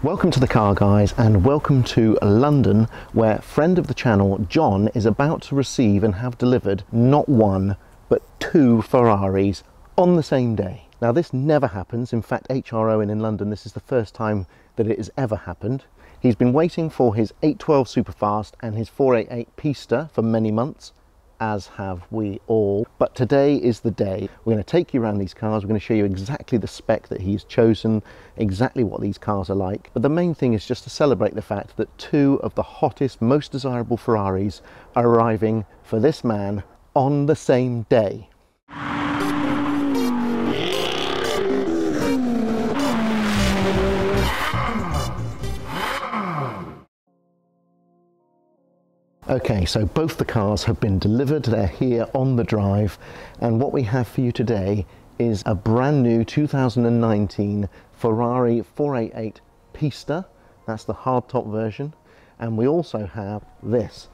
Welcome to the Car Guys and welcome to London, where friend of the channel John is about to receive and have delivered not one but two Ferraris on the same day. Now this never happens. In fact, HR Owen in London, this is the first time that it has ever happened. He's been waiting for his 812 Superfast and his 488 Pista for many months, as have we all. But today is the day. We're going to take you around these cars. We're going to show you exactly the spec that he's chosen, exactly what these cars are like. But the main thing is just to celebrate the fact that two of the hottest, most desirable Ferraris are arriving for this man on the same day. Okay, so both the cars have been delivered, they're here on the drive, and what we have for you today is a brand new 2019 Ferrari 488 Pista. That's the hardtop version, and we also have this,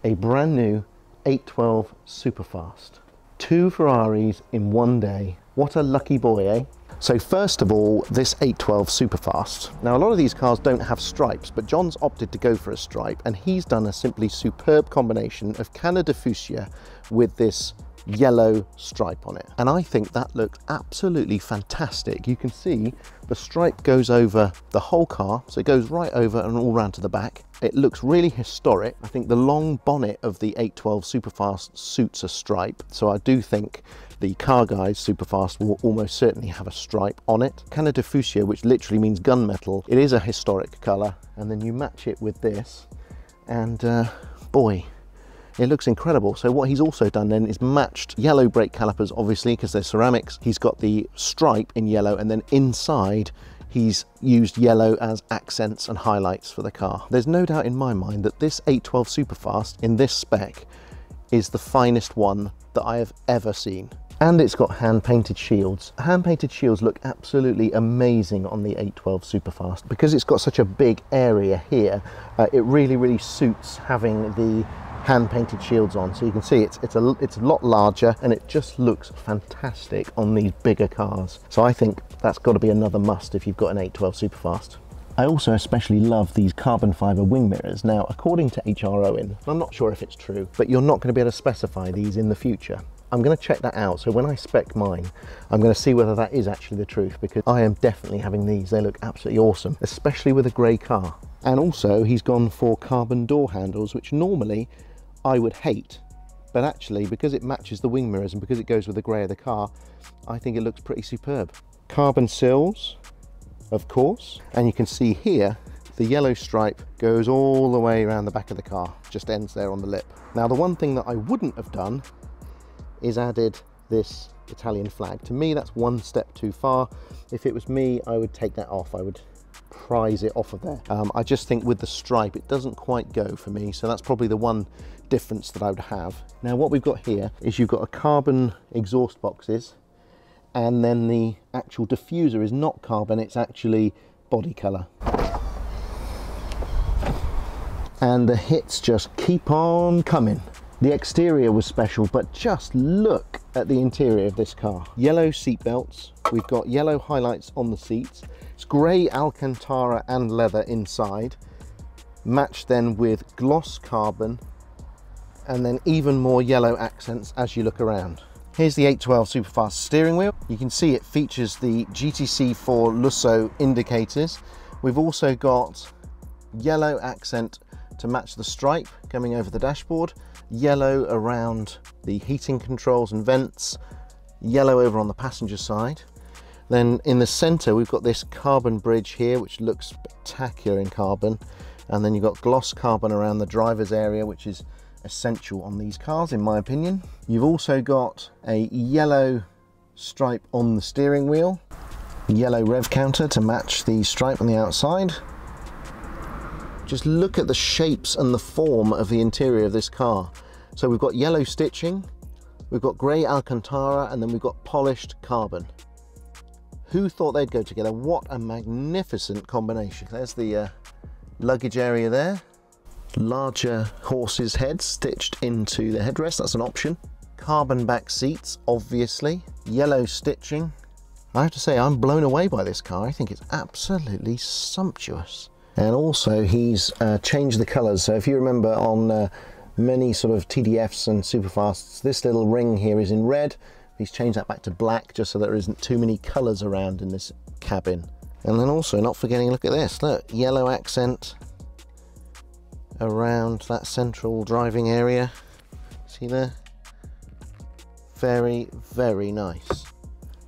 a brand new 812 Superfast. Two Ferraris in one day. What a lucky boy, eh? So first of all, this 812 Superfast. Now a lot of these cars don't have stripes, but John's opted to go for a stripe, and he's done a simply superb combination of canne de fuchsia with this yellow stripe on it. And I think that looked absolutely fantastic. You can see the stripe goes over the whole car, so it goes right over and all round to the back. It looks really historic. I think the long bonnet of the 812 Superfast suits a stripe, so I do think the Car Guys Superfast will almost certainly have a stripe on it. Canne de fuchsia, which literally means gunmetal, it is a historic colour, and then you match it with this, and boy, it looks incredible. So what he's also done then is matched yellow brake calipers, obviously, because they're ceramics. He's got the stripe in yellow, and then inside he's used yellow as accents and highlights for the car. There's no doubt in my mind that this 812 Superfast in this spec is the finest one that I have ever seen. And it's got hand-painted shields. Hand-painted shields look absolutely amazing on the 812 Superfast. Because it's got such a big area here, it really suits having the hand-painted shields on. So you can see it's a lot larger, and it just looks fantastic on these bigger cars. So I think that's got to be another must if you've got an 812 Superfast. I also especially love these carbon fibre wing mirrors. Now, according to HR Owen, I'm not sure if it's true, but you're not going to be able to specify these in the future. I'm going to check that out, so when I spec mine, I'm going to see whether that is actually the truth, because I am definitely having these. They look absolutely awesome, especially with a grey car. And also, he's gone for carbon door handles, which normally I would hate, but actually, because it matches the wing mirrors and because it goes with the grey of the car, I think it looks pretty superb. Carbon sills, of course, and you can see here the yellow stripe goes all the way around the back of the car, just ends there on the lip. Now the one thing that I wouldn't have done is added this Italian flag. To me, that's one step too far. If it was me, I would take that off. I would prise it off of there. I just think with the stripe it doesn't quite go for me, so that's probably the one difference that I would have. Now what we've got here is you've got a carbon exhaust boxes, and then the actual diffuser is not carbon, it's actually body colour. And the hits just keep on coming. The exterior was special, but just look at the interior of this car. Yellow seat belts, we've got yellow highlights on the seats. It's grey Alcantara and leather inside, matched then with gloss carbon, and then even more yellow accents as you look around. Here's the 812 Superfast steering wheel. You can see it features the GTC4 Lusso indicators. We've also got yellow accent to match the stripe coming over the dashboard, yellow around the heating controls and vents, yellow over on the passenger side. Then in the center we've got this carbon bridge here, which looks spectacular in carbon, and then you've got gloss carbon around the driver's area, which is essential on these cars in my opinion. You've also got a yellow stripe on the steering wheel, yellow rev counter to match the stripe on the outside. Just look at the shapes and the form of the interior of this car. So we've got yellow stitching, we've got grey Alcantara, and then we've got polished carbon. Who thought they'd go together? What a magnificent combination. There's the luggage area there. Larger horse's head stitched into the headrest, that's an option. Carbon back seats, obviously. Yellow stitching I have to say, I'm blown away by this car. I think it's absolutely sumptuous. And also he's changed the colours. So if you remember on many sort of TDFs and Superfasts, this little ring here is in red. He's changed that back to black just so there isn't too many colours around in this cabin. And then also not forgetting, look at this, look, yellow accent around that central driving area. See there? Very, very nice.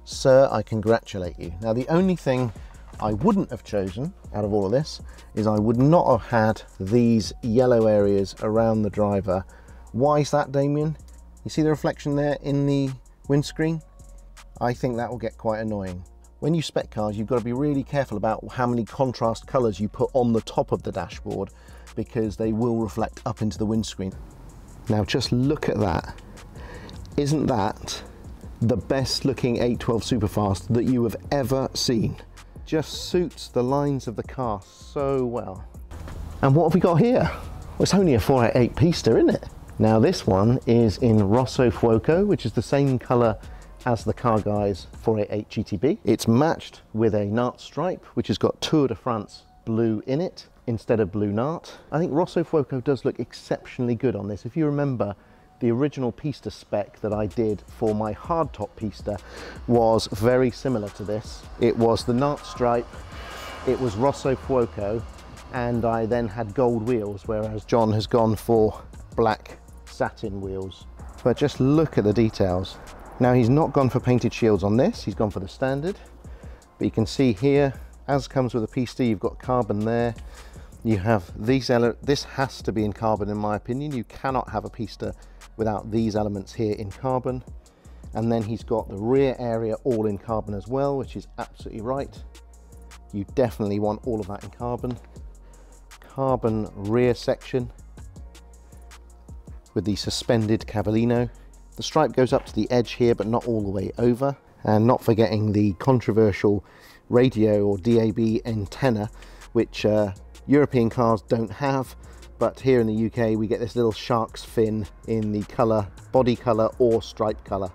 Sir, I congratulate you. Now the only thing I wouldn't have chosen out of all of this is I would not have had these yellow areas around the driver. Why is that, Damien? You see the reflection there in the windscreen? I think that will get quite annoying. When you spec cars, you've got to be really careful about how many contrast colours you put on the top of the dashboard, because they will reflect up into the windscreen. Now just look at that. Isn't that the best looking 812 Superfast that you have ever seen? Just suits the lines of the car so well. And what have we got here? Well, it's only a 488 Pista, isn't it? Now this one is in Rosso Fuoco, which is the same colour as the Car Guys 488 GTB. It's matched with a Nart stripe, which has got Tour de France blue in it instead of blue Nart. I think Rosso Fuoco does look exceptionally good on this. If you remember, the original Pista spec that I did for my hardtop Pista was very similar to this. It was the Nart stripe, it was Rosso Fuoco, and I then had gold wheels, whereas John has gone for black satin wheels. But just look at the details. Now he's not gone for painted shields on this, he's gone for the standard. But you can see here, as comes with a Pista, you've got carbon there. You have these elements. This has to be in carbon in my opinion. You cannot have a Pista without these elements here in carbon. And then he's got the rear area all in carbon as well, which is absolutely right. You definitely want all of that in carbon. Carbon rear section with the suspended cavallino. The stripe goes up to the edge here, but not all the way over. And not forgetting the controversial radio or DAB antenna, which European cars don't have, but here in the UK we get this little shark's fin in the colour, body colour or stripe colour.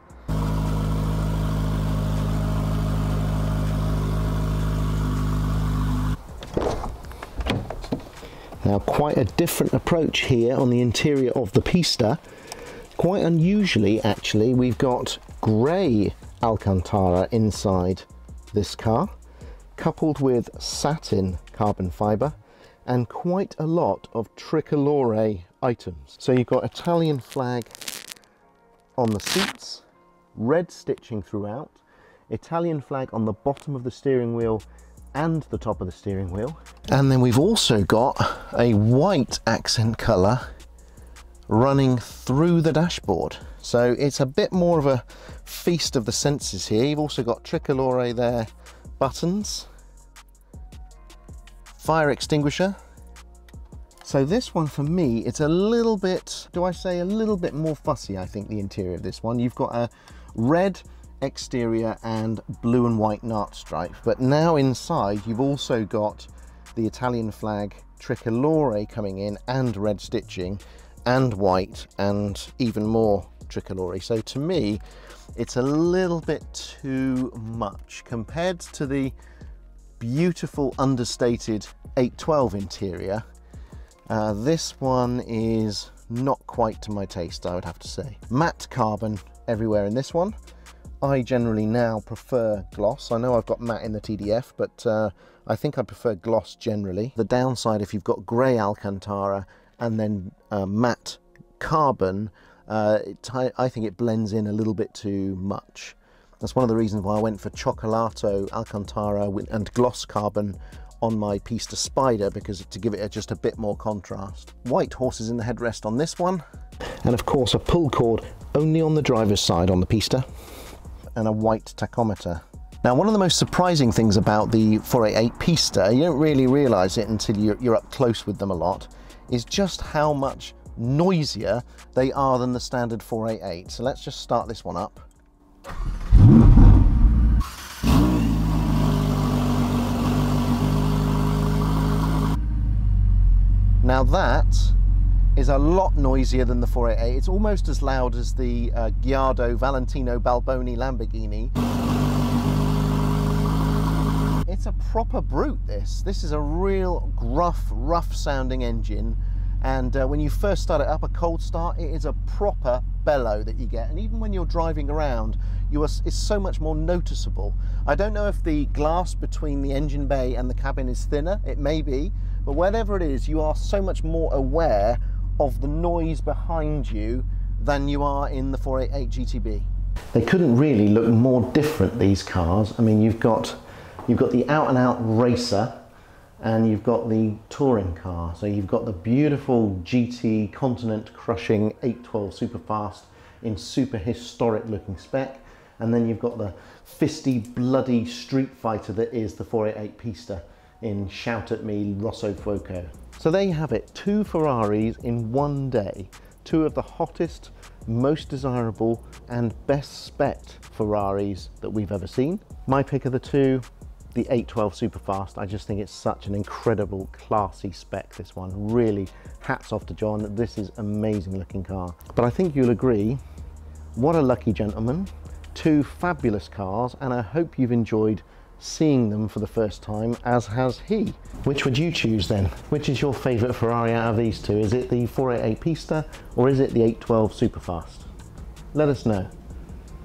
Now quite a different approach here on the interior of the Pista. Quite unusually actually, we've got grey Alcantara inside this car, coupled with satin carbon fibre and quite a lot of tricolore items. So you've got Italian flag on the seats, red stitching throughout, Italian flag on the bottom of the steering wheel and the top of the steering wheel. And then we've also got a white accent colour running through the dashboard. So it's a bit more of a feast of the senses here. You've also got tricolore there, buttons, fire extinguisher. So this one for me, it's a little bit, do I say a little bit more fussy, I think, the interior of this one. You've got a red exterior and blue and white Nart stripe, but now inside you've also got the Italian flag tricolore coming in and red stitching and white and even more tricolore. So to me it's a little bit too much compared to the beautiful understated 812 interior. This one is not quite to my taste, I would have to say. Matte carbon everywhere in this one. I generally now prefer gloss. I know I've got matte in the TDF, but I think I prefer gloss generally. The downside, if you've got grey Alcantara and then matte carbon, I think it blends in a little bit too much. That's one of the reasons why I went for Chocolato Alcantara and gloss carbon on my Pista Spider, because to give it just a bit more contrast. White horses in the headrest on this one, and of course a pull cord only on the driver's side on the Pista, and a white tachometer. Now, one of the most surprising things about the 488 Pista, you don't really realise it until you're up close with them a lot, is just how much noisier they are than the standard 488. So let's just start this one up. Now that is a lot noisier than the 488. It's almost as loud as the Giardo Valentino Balboni Lamborghini. proper brute, this is a real gruff, rough sounding engine, and when you first start it up, a cold start, it is a proper bellow that you get, and even when you're driving around, it's so much more noticeable. I don't know if the glass between the engine bay and the cabin is thinner, it may be, but whatever it is, you are so much more aware of the noise behind you than you are in the 488 GTB. They couldn't really look more different, these cars. I mean, you've got the out-and-out racer, and you've got the touring car. So you've got the beautiful GT Continent crushing 812 Superfast in super historic looking spec, and then you've got the fisty, bloody street fighter that is the 488 Pista in Shout at Me Rosso Fuoco. So there you have it, 2 Ferraris in one day, 2 of the hottest, most desirable and best spec'd Ferraris that we've ever seen. My pick of the 2, the 812 Superfast. I just think it's such an incredible, classy spec, this one. Really, hats off to John. This is amazing looking car. But I think you'll agree, what a lucky gentleman. 2 fabulous cars, and I hope you've enjoyed seeing them for the first time, as has he. Which would you choose then? Which is your favourite Ferrari out of these 2? Is it the 488 Pista, or is it the 812 Superfast? Let us know.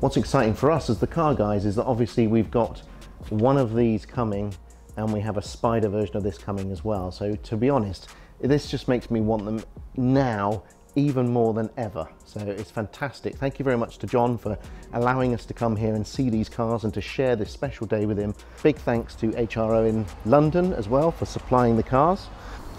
What's exciting for us as the car guys is that obviously we've got one of these coming, and we have a Spider version of this coming as well. So to be honest, this just makes me want them now even more than ever. So it's fantastic. Thank you very much to John for allowing us to come here and see these cars and to share this special day with him. Big thanks to HR Owen London as well for supplying the cars.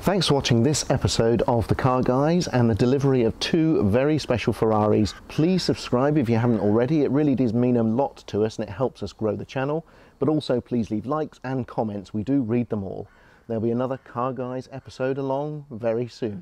Thanks for watching this episode of The Car Guys and the delivery of 2 very special Ferraris. Please subscribe if you haven't already. It really does mean a lot to us and it helps us grow the channel. But also please leave likes and comments. We do read them all. There'll be another Car Guys episode along very soon.